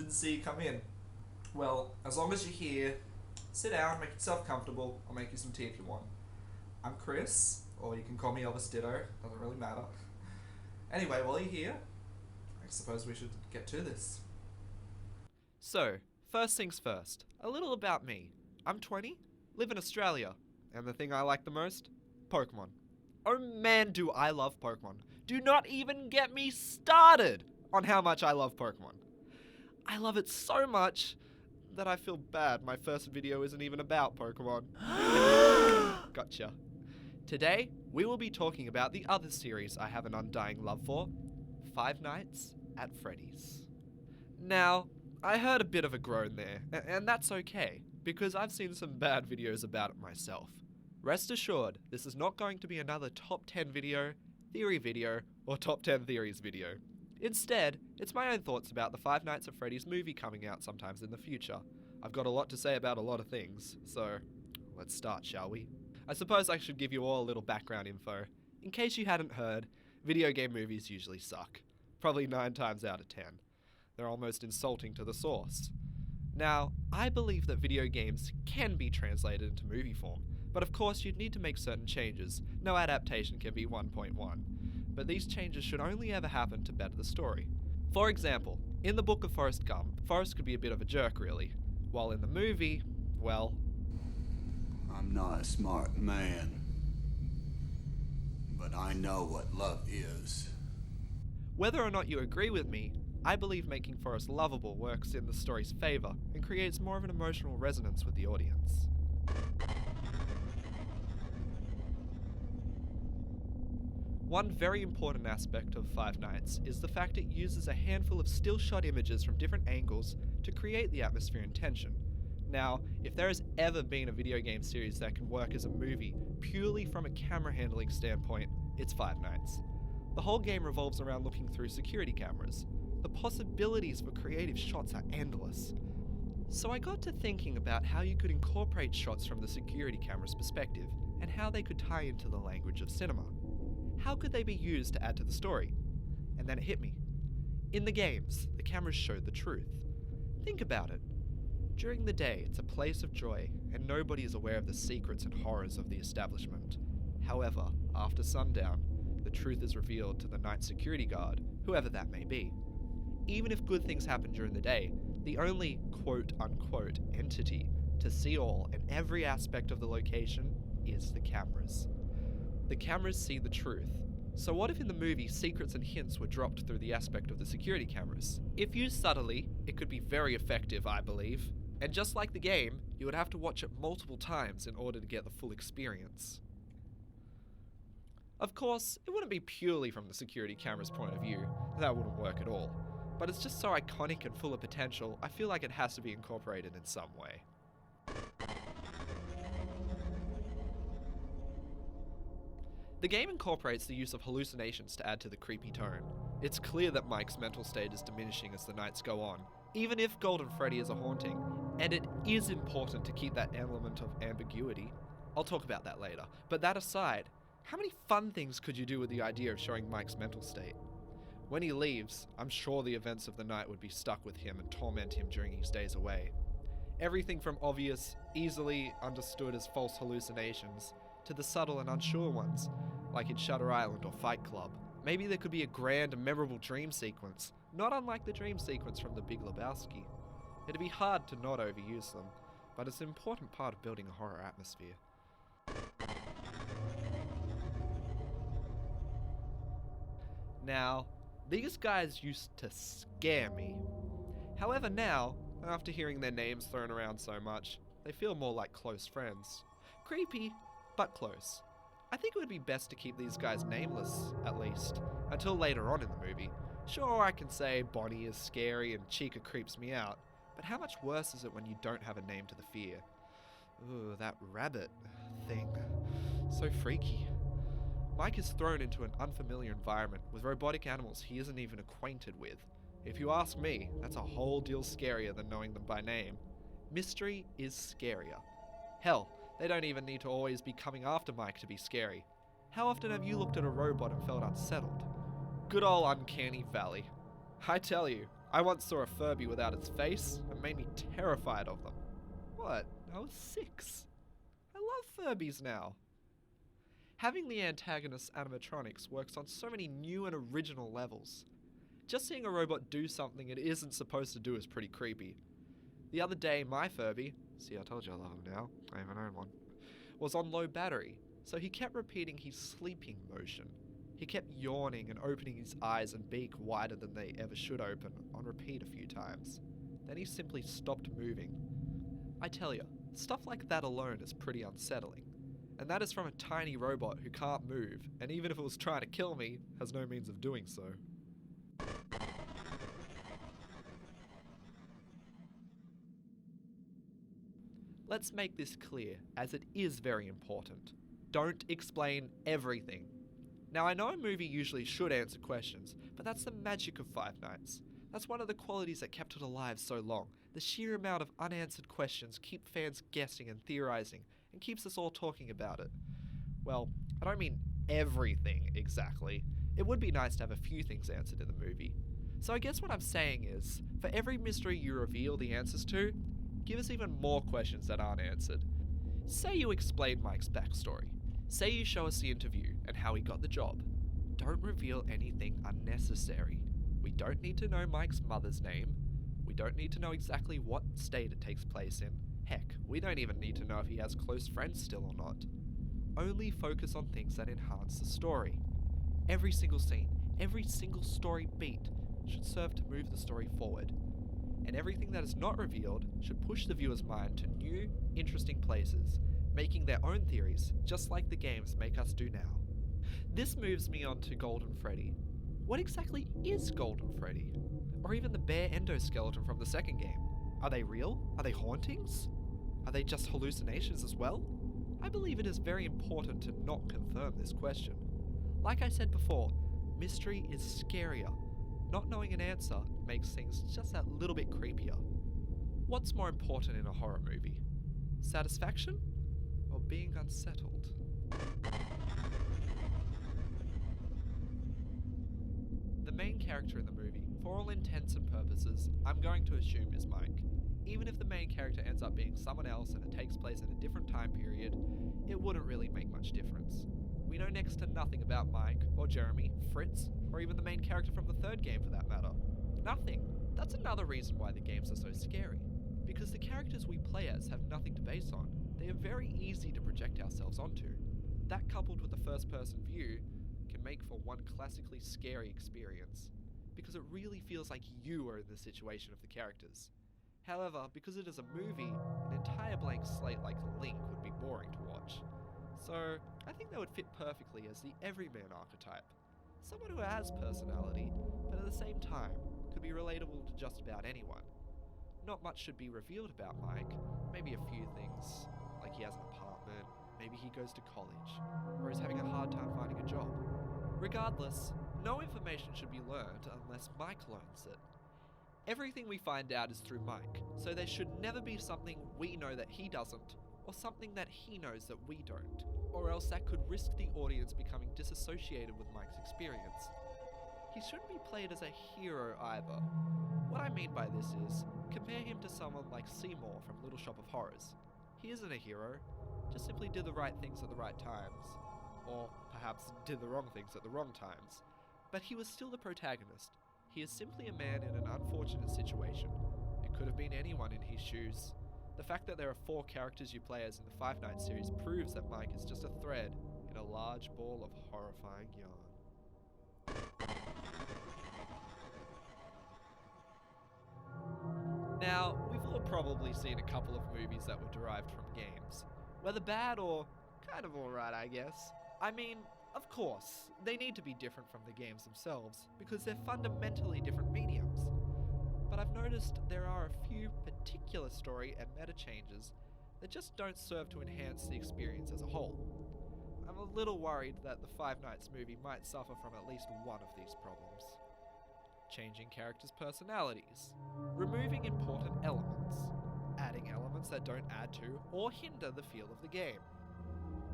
Didn't see you come in. Well, as long as you're here, sit down, make yourself comfortable. I'll make you some tea if you want. I'm Chris, or you can call me ElvisDitto, doesn't really matter. Anyway, while you're here, I suppose we should get to this. So, first things first, a little about me. I'm 20, live in Australia, and the thing I like the most? Pokemon. Oh man, do I love Pokemon. Do not even get me started on how much I love Pokemon. I love it so much that I feel bad my first video isn't even about Pokemon. Gotcha. Today, we will be talking about the other series I have an undying love for, Five Nights at Freddy's. Now, I heard a bit of a groan there, and that's okay, because I've seen some bad videos about it myself. Rest assured, this is not going to be another top 10 video, theory video, or top 10 theories video. Instead, it's my own thoughts about the Five Nights at Freddy's movie coming out sometimes in the future. I've got a lot to say about a lot of things, so let's start, shall we? I suppose I should give you all a little background info. In case you hadn't heard, video game movies usually suck. Probably 9 times out of 10. They're almost insulting to the source. Now, I believe that video games can be translated into movie form, but of course you'd need to make certain changes. No adaptation can be 1.1. But these changes should only ever happen to better the story. For example, in the book of Forrest Gump, Forrest could be a bit of a jerk really, while in the movie, well... I'm not a smart man, but I know what love is. Whether or not you agree with me, I believe making Forrest lovable works in the story's favour and creates more of an emotional resonance with the audience. One very important aspect of Five Nights is the fact it uses a handful of still shot images from different angles to create the atmosphere and tension. Now, if there has ever been a video game series that can work as a movie purely from a camera handling standpoint, it's Five Nights. The whole game revolves around looking through security cameras. The possibilities for creative shots are endless. So I got to thinking about how you could incorporate shots from the security camera's perspective and how they could tie into the language of cinema. How could they be used to add to the story? And then it hit me. In the games, the cameras showed the truth. Think about it. During the day, it's a place of joy, and nobody is aware of the secrets and horrors of the establishment. However, after sundown, the truth is revealed to the night security guard, whoever that may be. Even if good things happen during the day, the only quote-unquote entity to see all and every aspect of the location is the cameras. The cameras see the truth. So what if in the movie secrets and hints were dropped through the aspect of the security cameras? If used subtly, it could be very effective, I believe. And just like the game, you would have to watch it multiple times in order to get the full experience. Of course, it wouldn't be purely from the security camera's point of view. That wouldn't work at all. But it's just so iconic and full of potential, I feel like it has to be incorporated in some way. The game incorporates the use of hallucinations to add to the creepy tone. It's clear that Mike's mental state is diminishing as the nights go on, even if Golden Freddy is a haunting, and it is important to keep that element of ambiguity. I'll talk about that later, but that aside, how many fun things could you do with the idea of showing Mike's mental state? When he leaves, I'm sure the events of the night would be stuck with him and torment him during his days away. Everything from obvious, easily understood as false hallucinations, to the subtle and unsure ones, like in Shutter Island or Fight Club. Maybe there could be a grand and memorable dream sequence, not unlike the dream sequence from The Big Lebowski. It'd be hard to not overuse them, but it's an important part of building a horror atmosphere. Now, these guys used to scare me. However now, after hearing their names thrown around so much, they feel more like close friends. Creepy, but close. I think it would be best to keep these guys nameless, at least, until later on in the movie. Sure, I can say Bonnie is scary and Chica creeps me out, but how much worse is it when you don't have a name to the fear? Ooh, that rabbit thing. So freaky. Mike is thrown into an unfamiliar environment with robotic animals he isn't even acquainted with. If you ask me, that's a whole deal scarier than knowing them by name. Mystery is scarier. Hell, they don't even need to always be coming after Mike to be scary. How often have you looked at a robot and felt unsettled? Good old Uncanny Valley. I tell you, I once saw a Furby without its face and made me terrified of them. What? I was 6. I love Furbies now. Having the antagonist's animatronics works on so many new and original levels. Just seeing a robot do something it isn't supposed to do is pretty creepy. The other day, my Furby, see I told you I love him now, I even own one, was on low battery, so he kept repeating his sleeping motion. He kept yawning and opening his eyes and beak wider than they ever should open, on repeat a few times. Then he simply stopped moving. I tell you, stuff like that alone is pretty unsettling. And that is from a tiny robot who can't move, and even if it was trying to kill me, has no means of doing so. Let's make this clear, as it is very important. Don't explain everything. Now, I know a movie usually should answer questions, but that's the magic of Five Nights. That's one of the qualities that kept it alive so long. The sheer amount of unanswered questions keep fans guessing and theorizing, and keeps us all talking about it. Well, I don't mean everything exactly. It would be nice to have a few things answered in the movie. So I guess what I'm saying is, for every mystery you reveal the answers to, give us even more questions that aren't answered. Say you explain Mike's backstory. Say you show us the interview and how he got the job. Don't reveal anything unnecessary. We don't need to know Mike's mother's name. We don't need to know exactly what state it takes place in. Heck, we don't even need to know if he has close friends still or not. Only focus on things that enhance the story. Every single scene, every single story beat should serve to move the story forward. And everything that is not revealed should push the viewer's mind to new, interesting places, making their own theories, just like the games make us do now. This moves me on to Golden Freddy. What exactly is Golden Freddy? Or even the bear endoskeleton from the second game? Are they real? Are they hauntings? Are they just hallucinations as well? I believe it is very important to not confirm this question. Like I said before, mystery is scarier. Not knowing an answer makes things just that little bit creepier. What's more important in a horror movie? Satisfaction? Or being unsettled? The main character in the movie, for all intents and purposes, I'm going to assume is Mike. Even if the main character ends up being someone else and it takes place in a different time period, it wouldn't really make much difference. We know next to nothing about Mike, or Jeremy, Fritz, or even the main character from the third game for that matter. Nothing. That's another reason why the games are so scary. Because the characters we play as have nothing to base on. They are very easy to project ourselves onto. That coupled with the first-person view can make for one classically scary experience, because it really feels like you are in the situation of the characters. However, because it is a movie, an entire blank slate like Link would be boring to watch. So, I think they would fit perfectly as the everyman archetype. Someone who has personality, but at the same time, could be relatable to just about anyone. Not much should be revealed about Mike, maybe a few things, like he has an apartment, maybe he goes to college, or is having a hard time finding a job. Regardless, no information should be learned unless Mike learns it. Everything we find out is through Mike, so there should never be something we know that he doesn't, or something that he knows that we don't, or else that could risk the audience becoming disassociated with Mike's experience. He shouldn't be played as a hero either. What I mean by this is, compare him to someone like Seymour from Little Shop of Horrors. He isn't a hero, just simply did the right things at the right times. Or perhaps did the wrong things at the wrong times. But he was still the protagonist. He is simply a man in an unfortunate situation. It could have been anyone in his shoes. The fact that there are 4 characters you play as in the Five Nights series proves that Mike is just a thread in a large ball of horrifying yarn. Now, we've all probably seen a couple of movies that were derived from games. Whether bad or kind of alright, I guess. I mean, of course, they need to be different from the games themselves, because they're fundamentally different mediums. But I've noticed there are a few particular story and meta changes that just don't serve to enhance the experience as a whole. I'm a little worried that the Five Nights movie might suffer from at least one of these problems. Changing characters' personalities, removing important elements, adding elements that don't add to or hinder the feel of the game,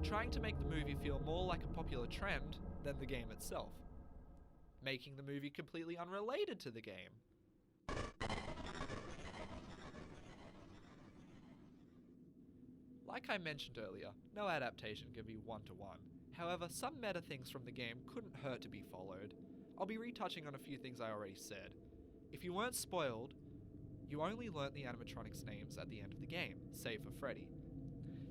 trying to make the movie feel more like a popular trend than the game itself, making the movie completely unrelated to the game, Like I mentioned earlier, no adaptation can be one-to-one. However, some meta things from the game couldn't hurt to be followed. I'll be retouching on a few things I already said. If you weren't spoiled, you only learnt the animatronics' names at the end of the game, save for Freddy.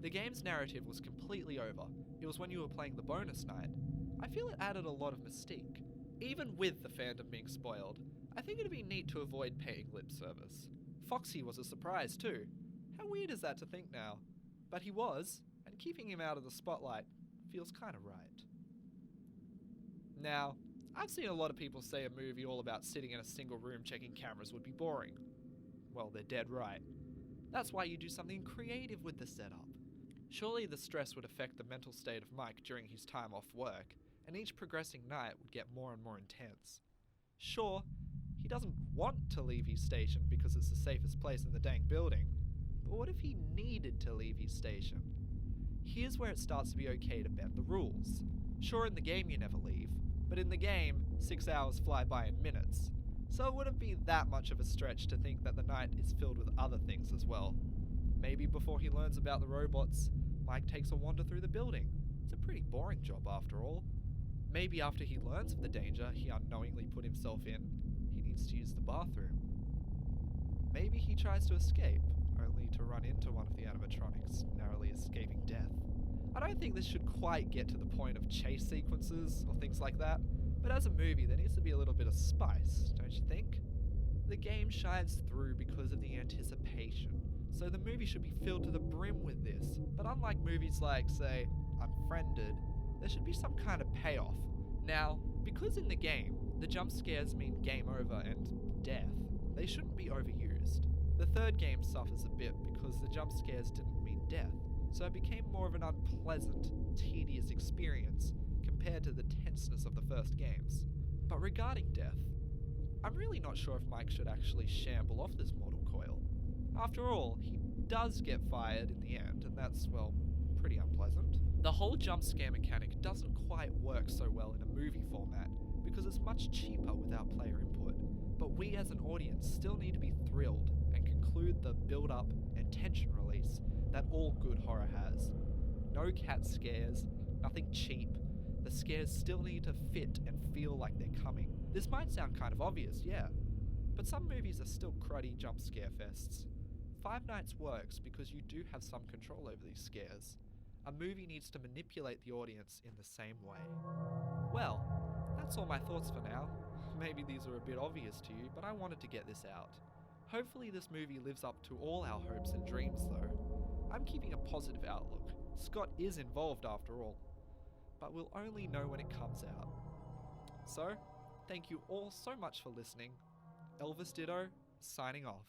The game's narrative was completely over. It was when you were playing the bonus night. I feel it added a lot of mystique. Even with the fandom being spoiled, I think it'd be neat to avoid paying lip service. Foxy was a surprise too. How weird is that to think now? But he was, and keeping him out of the spotlight feels kinda right. Now, I've seen a lot of people say a movie all about sitting in a single room checking cameras would be boring. Well, they're dead right. That's why you do something creative with the setup. Surely the stress would affect the mental state of Mike during his time off work, and each progressing night would get more and more intense. Sure, he doesn't want to leave his station because it's the safest place in the dang building, but what if he needed to leave his station? Here's where it starts to be okay to bend the rules. Sure, in the game you never leave, but in the game, 6 hours fly by in minutes, so it wouldn't be that much of a stretch to think that the night is filled with other things as well. Maybe before he learns about the robots, Mike takes a wander through the building. It's a pretty boring job after all. Maybe after he learns of the danger he unknowingly put himself in, he needs to use the bathroom. Maybe he tries to escape, only to run into one of the animatronics, narrowly escaping death. I don't think this should quite get to the point of chase sequences or things like that, but as a movie there needs to be a little bit of spice, don't you think? The game shines through because of the anticipation, so the movie should be filled to the brim with this, but unlike movies like, say, Unfriended, there should be some kind of payoff. Now, because in the game, the jump scares mean game over and death, they shouldn't be overused. The third game suffers a bit because the jump scares didn't mean death, so it became more of an unpleasant, tedious experience compared to the tenseness of the first games. But regarding death, I'm really not sure if Mike should actually shamble off this mortal coil. After all, he does get fired in the end, and that's, well, pretty unpleasant. The whole jump scare mechanic doesn't quite work so well in a movie format, because it's much cheaper without player input, but we as an audience still need to be thrilled and conclude the build-up and tension release that all good horror has. No cat scares, nothing cheap. The scares still need to fit and feel like they're coming. This might sound kind of obvious, yeah, but some movies are still cruddy jump scare fests. Five Nights works because you do have some control over these scares. A movie needs to manipulate the audience in the same way. Well, that's all my thoughts for now. Maybe these are a bit obvious to you, but I wanted to get this out. Hopefully this movie lives up to all our hopes and dreams though. I'm keeping a positive outlook. Scott is involved after all, but we'll only know when it comes out. So, thank you all so much for listening. ElvisDitto, signing off.